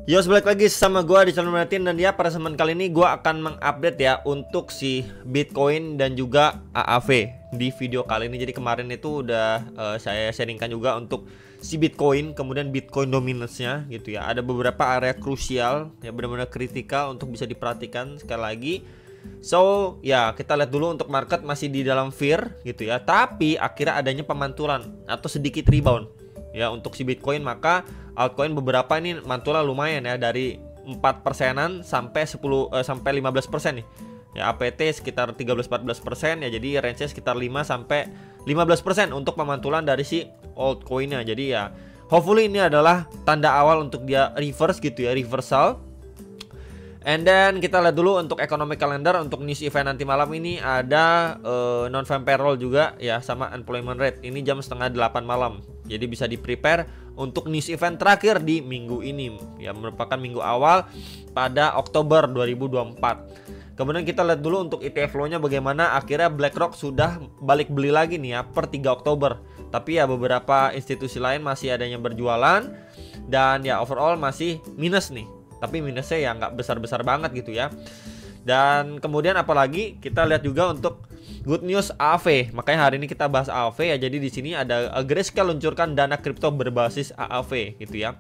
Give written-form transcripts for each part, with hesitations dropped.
Yo, balik lagi sama gua di channel Martin. Dan ya, pada segmen kali ini gua akan mengupdate ya untuk si Bitcoin dan juga AAV di video kali ini. Jadi kemarin itu udah saya sharingkan juga untuk si Bitcoin, kemudian Bitcoin dominance-nya gitu ya. Ada beberapa area krusial ya, benar-benar kritikal untuk bisa diperhatikan sekali lagi. So ya, kita lihat dulu untuk market masih di dalam fear gitu ya. Tapi akhirnya adanya pemantulan atau sedikit rebound ya untuk si Bitcoin. Maka altcoin beberapa ini mantulah lumayan ya, dari 4%-an sampai 15% nih. Ya, APT sekitar 13-14% ya, jadi range-nya sekitar 5 sampai 15% untuk pemantulan dari si altcoin-nya. Jadi ya, hopefully ini adalah tanda awal untuk dia reverse gitu ya, reversal. And then kita lihat dulu untuk economic calendar. Untuk news event nanti malam ini ada non-farm payroll juga ya, sama unemployment rate. Ini jam setengah 8 malam. Jadi bisa di prepare untuk news event terakhir di minggu ini ya, merupakan minggu awal pada Oktober 2024. Kemudian kita lihat dulu untuk ETF flow-nya bagaimana. Akhirnya BlackRock sudah balik beli lagi nih ya per 3 Oktober. Tapi ya beberapa institusi lain masih adanya berjualan. Dan ya overall masih minus nih. Tapi minusnya ya nggak besar-besar banget gitu ya. Dan kemudian apalagi kita lihat juga untuk good news AAV. Makanya hari ini kita bahas AAV ya. Jadi di sini ada Grayscale luncurkan dana kripto berbasis AAV gitu ya.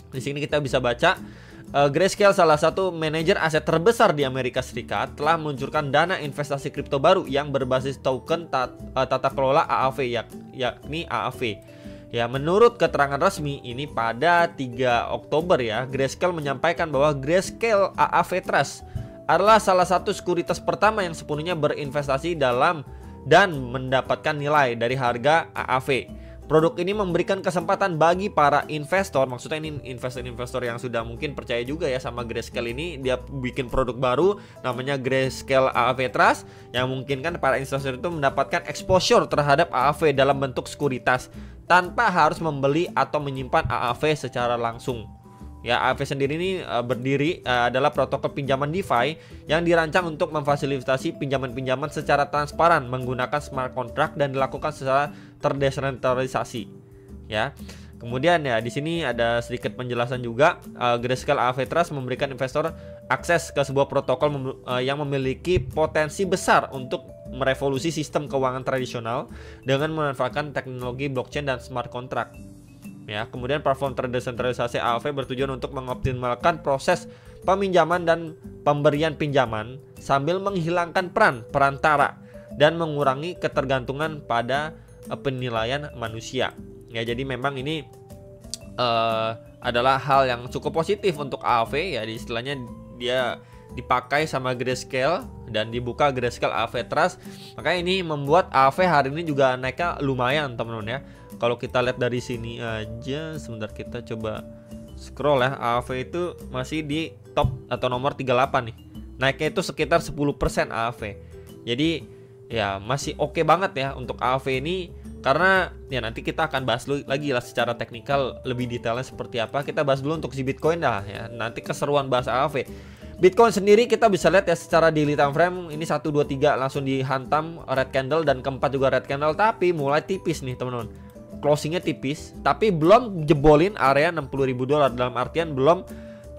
Di sini kita bisa baca Grayscale, salah satu manajer aset terbesar di Amerika Serikat, telah meluncurkan dana investasi kripto baru yang berbasis token tata kelola AAV yakni AAV. Ya, menurut keterangan resmi ini pada 3 Oktober ya, Grayscale menyampaikan bahwa Grayscale AAV Trust adalah salah satu sekuritas pertama yang sepenuhnya berinvestasi dalam dan mendapatkan nilai dari harga AAV. Produk ini memberikan kesempatan bagi para investor, maksudnya ini investor-investor yang sudah mungkin percaya juga ya sama Grayscale ini. Dia bikin produk baru namanya Grayscale AAV Trust yang memungkinkan para investor itu mendapatkan exposure terhadap AAV dalam bentuk sekuritas tanpa harus membeli atau menyimpan AAV secara langsung. Ya, AAV sendiri ini adalah protokol pinjaman DeFi yang dirancang untuk memfasilitasi pinjaman-pinjaman secara transparan menggunakan smart contract dan dilakukan secara terdesentralisasi. Ya. Kemudian ya di sini ada sedikit penjelasan juga. Grayscale AAV Trust memberikan investor akses ke sebuah protokol yang memiliki potensi besar untuk merevolusi sistem keuangan tradisional dengan memanfaatkan teknologi blockchain dan smart contract. Ya, kemudian platform terdesentralisasi AAV bertujuan untuk mengoptimalkan proses peminjaman dan pemberian pinjaman sambil menghilangkan peran perantara dan mengurangi ketergantungan pada penilaian manusia. Ya, jadi memang ini adalah hal yang cukup positif untuk AAV ya, istilahnya dia dipakai sama Grayscale dan dibuka Grayscale AAV Trust. Makanya ini membuat AAV hari ini juga naiknya lumayan teman-teman ya. Kalau kita lihat dari sini aja, sebentar kita coba scroll ya. AAV itu masih di top atau nomor 38 nih. Naiknya itu sekitar 10% AAV. Jadi ya masih oke banget ya untuk AAV ini. Karena ya nanti kita akan bahas lagi lah secara teknikal lebih detailnya seperti apa. Kita bahas dulu untuk si Bitcoin dah ya. Nanti keseruan bahas AAV. Bitcoin sendiri kita bisa lihat ya secara daily time frame ini 1 2 3 langsung dihantam red candle dan keempat juga red candle, tapi mulai tipis nih teman-teman. Closingnya tipis, tapi belum jebolin area $60.000, dalam artian belum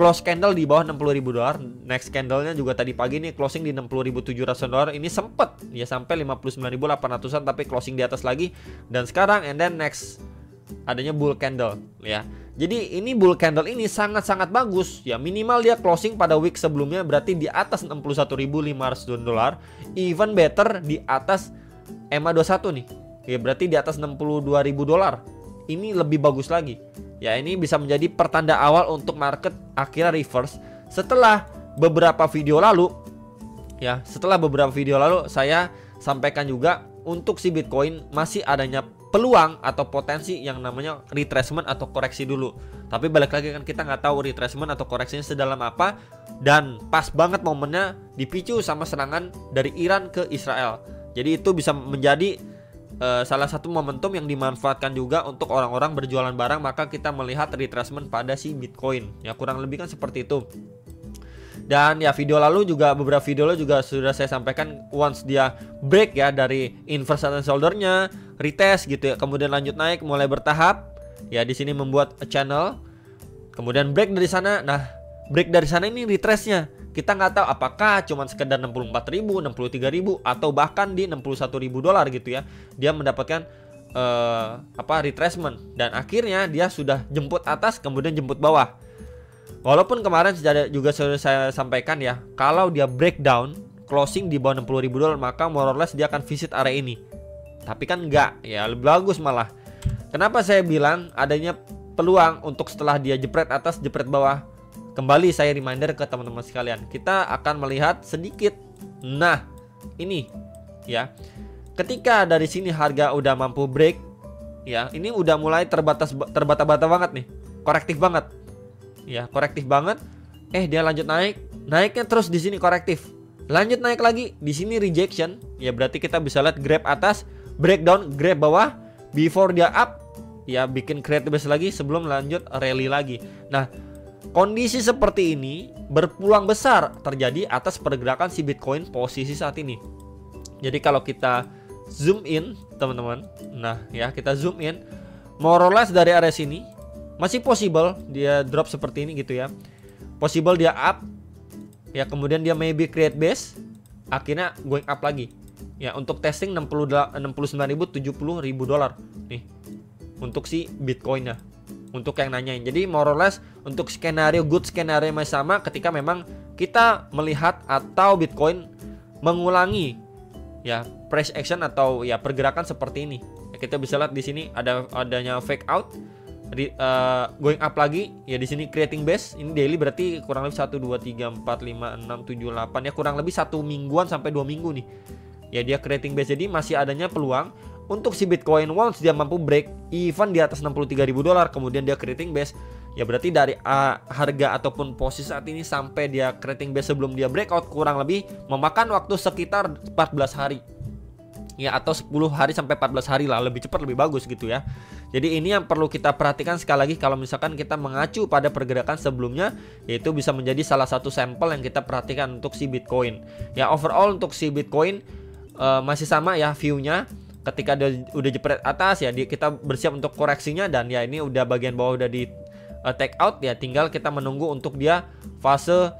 close candle di bawah $60.000. Next candlenya juga tadi pagi nih closing di $60.700. Ini sempet ya sampai 59.800-an, tapi closing di atas lagi. Dan sekarang and then next adanya bull candle ya. Jadi ini bull candle ini sangat-sangat bagus ya. Minimal dia closing pada week sebelumnya berarti di atas $61.500. Even better di atas EMA21 nih. Ya berarti di atas $62.000. Ini lebih bagus lagi. Ya ini bisa menjadi pertanda awal untuk market akhirnya reverse setelah beberapa video lalu. Ya, setelah beberapa video lalu saya sampaikan juga untuk si Bitcoin masih adanya peluang atau potensi yang namanya retracement atau koreksi dulu. Tapi balik lagi kan kita nggak tahu retracement atau koreksinya sedalam apa, dan pas banget momennya dipicu sama serangan dari Iran ke Israel. Jadi itu bisa menjadi salah satu momentum yang dimanfaatkan juga untuk orang-orang berjualan barang. Maka kita melihat retracement pada si Bitcoin. Ya kurang lebih kan seperti itu. Dan ya video lalu juga, beberapa video lalu juga sudah saya sampaikan, once dia break ya dari inverse and shoulder-nya, retest gitu ya, kemudian lanjut naik mulai bertahap. Ya di sini membuat channel kemudian break dari sana. Nah, break dari sana ini retrace-nya. Kita nggak tahu apakah cuma sekedar 64.000, 63.000 atau bahkan di 61.000 dolar gitu ya. Dia mendapatkan retracement dan akhirnya dia sudah jemput atas kemudian jemput bawah. Walaupun kemarin juga sudah saya sampaikan ya, kalau dia breakdown closing di bawah 60.000 dolar maka more or less dia akan visit area ini. Tapi kan enggak, ya lebih bagus malah. Kenapa saya bilang adanya peluang untuk setelah dia jepret atas jepret bawah? Kembali saya reminder ke teman-teman sekalian, kita akan melihat sedikit. Nah, ini ya. Ketika dari sini harga udah mampu break, ya ini udah mulai terbata-bata banget nih, korektif banget, ya korektif banget. Dia lanjut naiknya terus di sini korektif, lanjut naik lagi di sini rejection, ya berarti kita bisa lihat grab atas, breakdown, grab bawah, before dia up, ya bikin create base lagi sebelum lanjut rally lagi. Nah, kondisi seperti ini berpeluang besar terjadi atas pergerakan si Bitcoin posisi saat ini. Jadi kalau kita zoom in teman-teman, nah ya kita zoom in, more or less dari area sini masih possible dia drop seperti ini gitu ya, possible dia up ya, kemudian dia maybe create base, akhirnya going up lagi ya untuk testing 69.000, 70.000 dolar nih untuk si Bitcoinnya, untuk yang nanyain. Jadi more or less untuk skenario good skenario masih sama ketika memang kita melihat atau Bitcoin mengulangi ya price action atau ya pergerakan seperti ini. Ya, kita bisa lihat di sini adanya fake out, going up lagi ya di sini creating base. Ini daily berarti kurang lebih 1 2 3 4 5 6 7 8 ya, kurang lebih 1 mingguan sampai 2 minggu nih. Ya dia creating base, jadi masih adanya peluang untuk si Bitcoin once dia mampu break even di atas 63.000 dolar kemudian dia creating base. Ya berarti dari harga ataupun posisi saat ini sampai dia creating base sebelum dia breakout kurang lebih memakan waktu sekitar 14 hari. Ya atau 10 hari sampai 14 hari lah, lebih cepat lebih bagus gitu ya. Jadi ini yang perlu kita perhatikan sekali lagi kalau misalkan kita mengacu pada pergerakan sebelumnya, yaitu bisa menjadi salah satu sampel yang kita perhatikan untuk si Bitcoin. Ya overall untuk si Bitcoin masih sama ya view-nya. Ketika dia udah jepret atas ya kita bersiap untuk koreksinya, dan ya ini udah bagian bawah udah di take out ya, tinggal kita menunggu untuk dia fase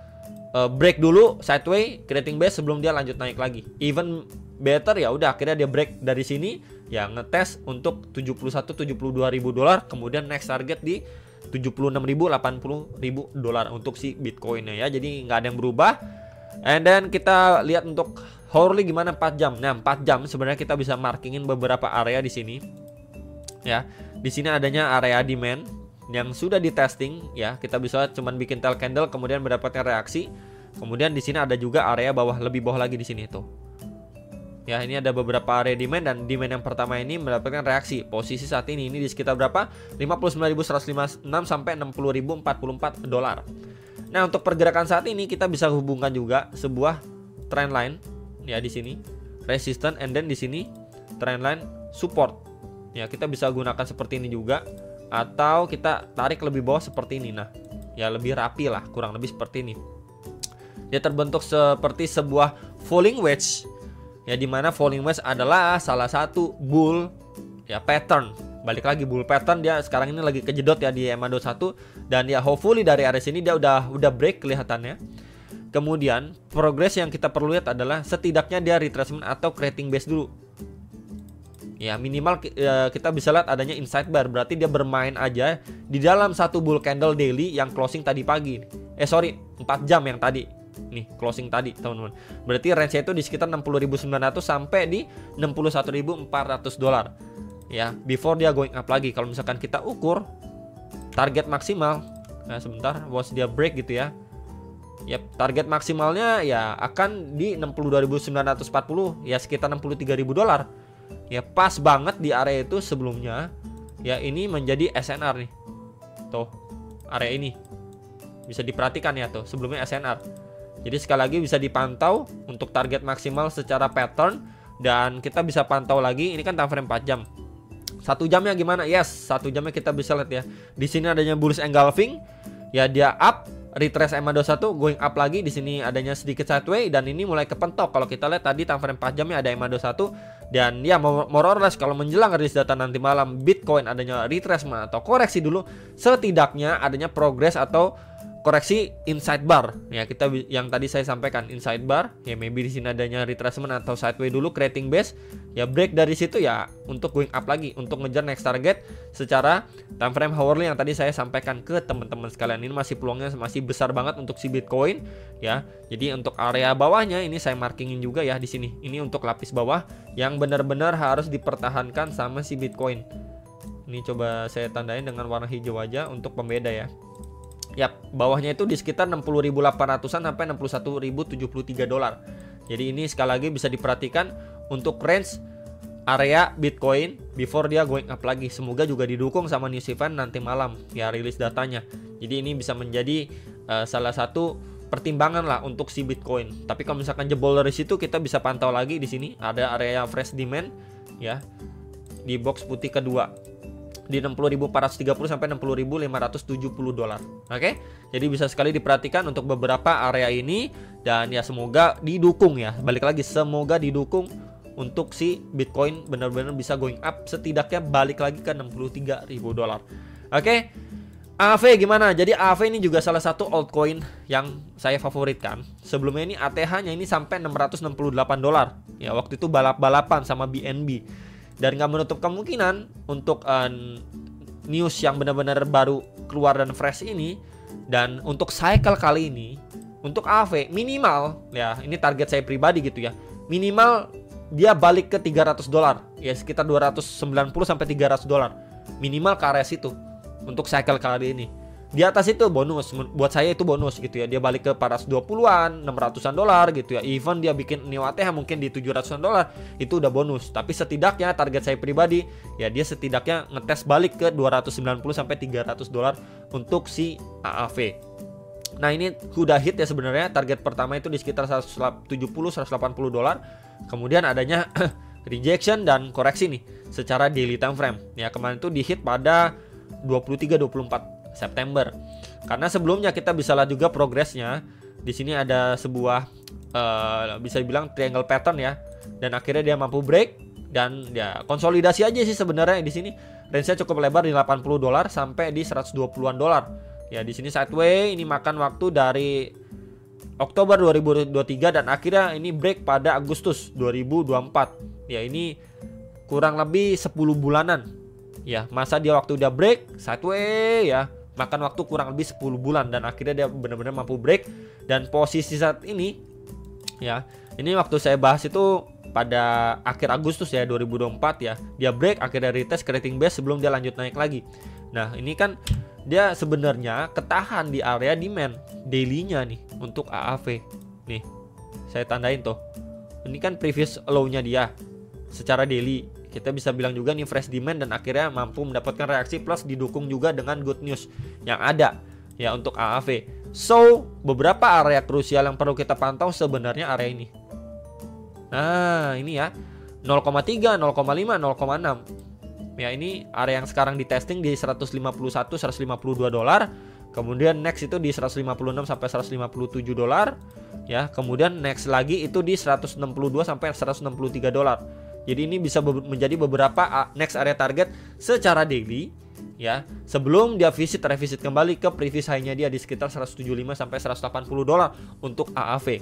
break dulu sideway creating base sebelum dia lanjut naik lagi. Even better ya udah akhirnya dia break dari sini ya, ngetes untuk 71-72.000 dolar, kemudian next target di 76.000 80.000 dolar untuk si Bitcoinnya ya. Jadi nggak ada yang berubah. And then kita lihat untuk hourly gimana 4 jam. Nah, 4 jam sebenarnya kita bisa markingin beberapa area di sini. Ya, di sini adanya area demand yang sudah di testing ya. Kita bisa cuman bikin tail candle kemudian mendapatkan reaksi. Kemudian di sini ada juga area bawah, lebih bawah lagi di sini tuh. Ya, ini ada beberapa area demand, dan demand yang pertama ini mendapatkan reaksi. Posisi saat ini di sekitar berapa? 59.156 sampai 60.044 dolar. Nah, untuk pergerakan saat ini kita bisa hubungkan juga sebuah trend line ya, di sini resistance, and then di sini trend line support. Ya, kita bisa gunakan seperti ini juga, atau kita tarik lebih bawah seperti ini. Nah, ya lebih rapi lah, kurang lebih seperti ini. Dia terbentuk seperti sebuah falling wedge. Ya, dimana falling wedge adalah salah satu bull ya pattern. Balik lagi bull pattern, dia sekarang ini lagi kejedot ya di EMA21, dan ya hopefully dari area sini dia udah break kelihatannya. Kemudian progress yang kita perlu lihat adalah setidaknya dia retracement atau creating base dulu. Ya minimal kita bisa lihat adanya inside bar, berarti dia bermain aja di dalam satu bull candle daily yang closing tadi pagi. 4 jam yang tadi. Nih closing tadi teman-teman. Berarti range-nya itu di sekitar 60.900 sampai di 61.400 dolar. Ya, before dia going up lagi. Kalau misalkan kita ukur target maksimal, nah sebentar, once dia break gitu ya. Yap, target maksimalnya ya akan di 62.940, ya sekitar 63.000 dolar. Ya pas banget di area itu sebelumnya. Ya ini menjadi SNR nih. Tuh, area ini. Bisa diperhatikan ya tuh, sebelumnya SNR. Jadi sekali lagi bisa dipantau untuk target maksimal secara pattern, dan kita bisa pantau lagi ini kan time frame 4 jam. 1 jamnya gimana? Yes, 1 jamnya kita bisa lihat ya. Di sini adanya bullish engulfing. Ya dia up retrace EMA21 going up lagi, di sini adanya sedikit sideways dan ini mulai kepentok. Kalau kita lihat tadi time frame 4 jamnya ada EMA21 dan ya more or less kalau menjelang rilis data nanti malam Bitcoin adanya retracement atau koreksi dulu, setidaknya adanya progress atau koreksi inside bar ya, kita yang tadi saya sampaikan inside bar ya, maybe di sini adanya retracement atau sideways dulu creating base ya, break dari situ ya untuk going up lagi untuk ngejar next target secara time frame hourly yang tadi saya sampaikan ke teman-teman sekalian. Ini masih peluangnya masih besar banget untuk si Bitcoin ya. Jadi untuk area bawahnya ini saya markingin juga ya di sini. Ini untuk lapis bawah yang benar-benar harus dipertahankan sama si Bitcoin. Ini coba saya tandain dengan warna hijau aja untuk pembeda ya. Yap, bawahnya itu di sekitar 60.800-an sampai 61.073 dolar. Jadi ini sekali lagi bisa diperhatikan untuk range area Bitcoin before dia going up lagi. Semoga juga didukung sama news event nanti malam ya, rilis datanya. Jadi ini bisa menjadi salah satu pertimbangan lah untuk si Bitcoin. Tapi kalau misalkan jebol dari situ, kita bisa pantau lagi di sini ada area fresh demand ya di box putih kedua di 60.430 sampai 60.570 dolar. Oke. Jadi bisa sekali diperhatikan untuk beberapa area ini dan ya semoga didukung ya. Balik lagi semoga didukung untuk si Bitcoin benar-benar bisa going up, setidaknya balik lagi ke 63.000 dolar. Oke. AAV gimana? Jadi AAV ini juga salah satu altcoin yang saya favoritkan. Sebelumnya ini ATH-nya ini sampai 668 dolar. Ya waktu itu balap-balapan sama BNB. Dan nggak menutup kemungkinan untuk news yang benar-benar baru keluar dan fresh ini. Dan untuk cycle kali ini untuk AAV minimal ya, ini target saya pribadi gitu ya, minimal dia balik ke 300 dolar ya, sekitar 290 sampai 300 dolar minimal ke area situ untuk cycle kali ini. Di atas itu bonus, buat saya itu bonus gitu ya. Dia balik ke 420-an, 600-an dolar gitu ya. Even dia bikin new ATH mungkin di 700-an dolar, itu udah bonus. Tapi setidaknya target saya pribadi ya, dia setidaknya ngetes balik ke 290 sampai 300 dolar untuk si AAV. Nah, ini udah hit ya sebenarnya. Target pertama itu di sekitar 170 180 dolar. Kemudian adanya rejection dan koreksi nih secara daily time frame. Ya, kemarin itu di hit pada 23-24 September. Karena sebelumnya kita bisa lihat juga progresnya. Di sini ada sebuah bisa dibilang triangle pattern ya. Dan akhirnya dia mampu break dan ya konsolidasi aja sih sebenarnya di sini. Range-nya cukup lebar di 80 dolar sampai di 120-an dolar. Ya di sini sideways, ini makan waktu dari Oktober 2023 dan akhirnya ini break pada Agustus 2024. Ya ini kurang lebih 10 bulanan. Ya, masa dia waktu udah break sideways ya, makan waktu kurang lebih 10 bulan dan akhirnya dia benar-benar mampu break. Dan posisi saat ini ya, ini waktu saya bahas itu pada akhir Agustus ya 2024 ya, dia break akhirnya retest creating base sebelum dia lanjut naik lagi. Nah ini kan dia sebenarnya ketahan di area demand daily-nya nih untuk AAV. Nih saya tandain tuh, ini kan previous low-nya dia secara daily. Kita bisa bilang juga nih fresh demand dan akhirnya mampu mendapatkan reaksi plus didukung juga dengan good news yang ada ya untuk AAV. So beberapa area krusial yang perlu kita pantau sebenarnya area ini. Nah ini ya 0,3, 0,5, 0,6. Ya ini area yang sekarang di testing di 151, 152 dolar. Kemudian next itu di 156 sampai 157 dolar. Ya, kemudian next lagi itu di 162 sampai 163 dolar. Jadi ini bisa menjadi beberapa next area target secara daily ya, sebelum dia revisit kembali ke previous high-nya dia di sekitar 175 sampai 180 dolar untuk AAV.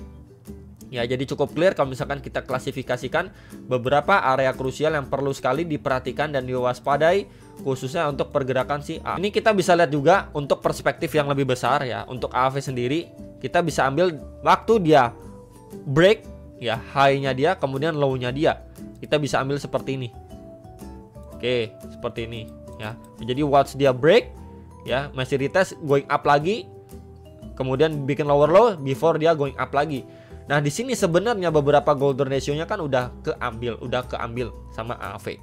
Ya, jadi cukup clear kalau misalkan kita klasifikasikan beberapa area krusial yang perlu sekali diperhatikan dan diwaspadai khususnya untuk pergerakan si A. Ini kita bisa lihat juga untuk perspektif yang lebih besar ya, untuk AAV sendiri kita bisa ambil waktu dia break ya, high-nya dia kemudian low-nya dia. Kita bisa ambil seperti ini. Oke, seperti ini ya. Jadi once dia break ya, masih retest going up lagi, kemudian bikin lower low before dia going up lagi. Nah, di sini sebenarnya beberapa golden ratio-nya kan udah keambil sama AAV.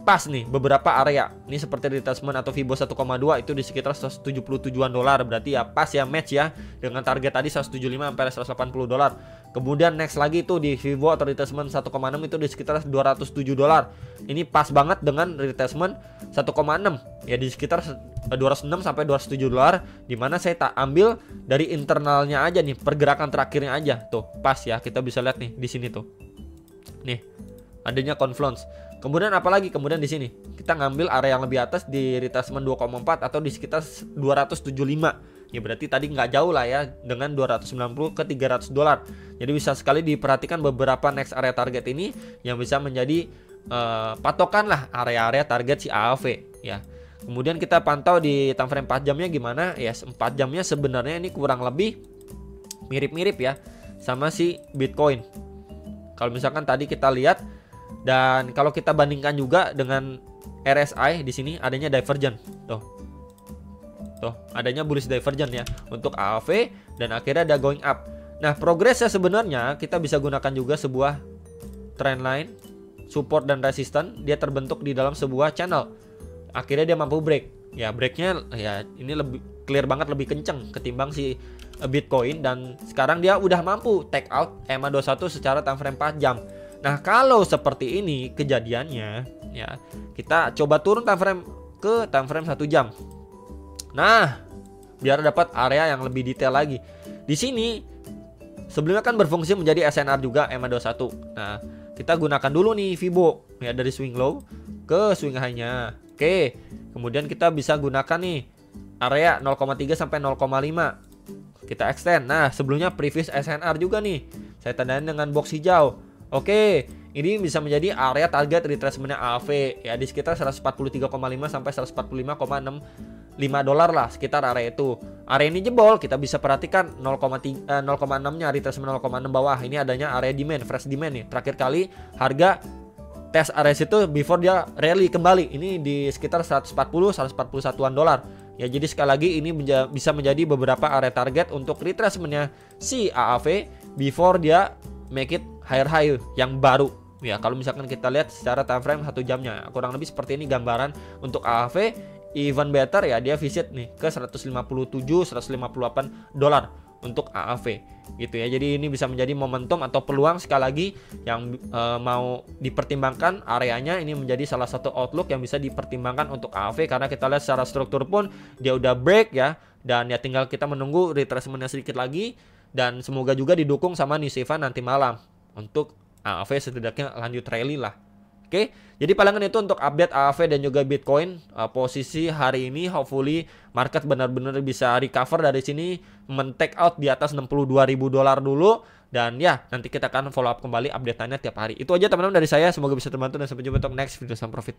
pas nih beberapa area. Ini seperti retracement atau Fibo 1,2 itu di sekitar 177-an dolar. Berarti ya pas ya, match ya dengan target tadi 175 sampai 180 dolar. Kemudian next lagi itu di Fibo atau retracement 1,6 itu di sekitar 207 dolar. Ini pas banget dengan retracement 1,6 ya di sekitar 206 sampai 207 dolar, dimana saya tak ambil dari internalnya aja nih, pergerakan terakhirnya aja tuh pas ya. Kita bisa lihat nih di sini tuh nih adanya confluence. Kemudian apalagi, kemudian di sini kita ngambil area yang lebih atas di retracement 2,4 atau di sekitar 275 ya, berarti tadi nggak jauh lah ya dengan 290 ke 300 dolar. Jadi bisa sekali diperhatikan beberapa next area target ini yang bisa menjadi patokan lah area-area target si AAV ya. Kemudian kita pantau di time frame 4 jamnya gimana ya. 4 jamnya sebenarnya ini kurang lebih mirip-mirip ya sama si Bitcoin. Kalau misalkan tadi kita lihat, dan kalau kita bandingkan juga dengan RSI, di sini adanya divergent. Tuh, adanya bullish divergent ya untuk AAV, dan akhirnya ada going up. Nah, progresnya sebenarnya kita bisa gunakan juga sebuah trend line, support dan resistance. Dia terbentuk di dalam sebuah channel. Akhirnya dia mampu break. Ya, breaknya ya ini lebih clear banget, lebih kenceng ketimbang si Bitcoin, dan sekarang dia udah mampu take out EMA21 secara time frame 4 jam. Nah, kalau seperti ini kejadiannya ya, kita coba turun time frame ke time frame 1 jam. Nah, biar dapat area yang lebih detail lagi. Di sini sebelumnya kan berfungsi menjadi SNR juga EMA21. Nah, kita gunakan dulu nih Fibo ya dari swing low ke swing high-nya. Oke, kemudian kita bisa gunakan nih area 0,3 sampai 0,5. Kita extend. Nah, sebelumnya previous SNR juga nih, saya tandain dengan box hijau. Oke, ini bisa menjadi area target retracement-nya AAV ya di sekitar 143,5 sampai 145,65 dolar lah, sekitar area itu. Area ini jebol, kita bisa perhatikan 0,6-nya retracement 0,6 bawah. Ini adanya area demand, fresh demand nih. Terakhir kali harga tes area situ before dia rally kembali. Ini di sekitar 141-an dolar. Ya, jadi sekali lagi ini bisa menjadi beberapa area target untuk retracement-nya si AAV before dia make it higher high yang baru. Ya, kalau misalkan kita lihat secara time frame 1 jamnya, kurang lebih seperti ini gambaran untuk AAV. Even better ya, dia visit nih ke 157-158 dolar untuk AAV gitu ya. Jadi ini bisa menjadi momentum atau peluang sekali lagi yang mau dipertimbangkan areanya. Ini menjadi salah satu outlook yang bisa dipertimbangkan untuk AAV, karena kita lihat secara struktur pun dia udah break ya, dan ya tinggal kita menunggu retracement-nya sedikit lagi, dan semoga juga didukung sama news event nanti malam untuk AAV setidaknya lanjut rally lah. Oke, jadi palingan itu untuk update AAV dan juga Bitcoin posisi hari ini. Hopefully market benar-benar bisa recover dari sini, men-take out di atas 62.000 dolar dulu, dan ya nanti kita akan follow up kembali update-nya tiap hari. Itu aja teman-teman dari saya, semoga bisa terbantu dan sampai jumpa untuk next video. Salam profit.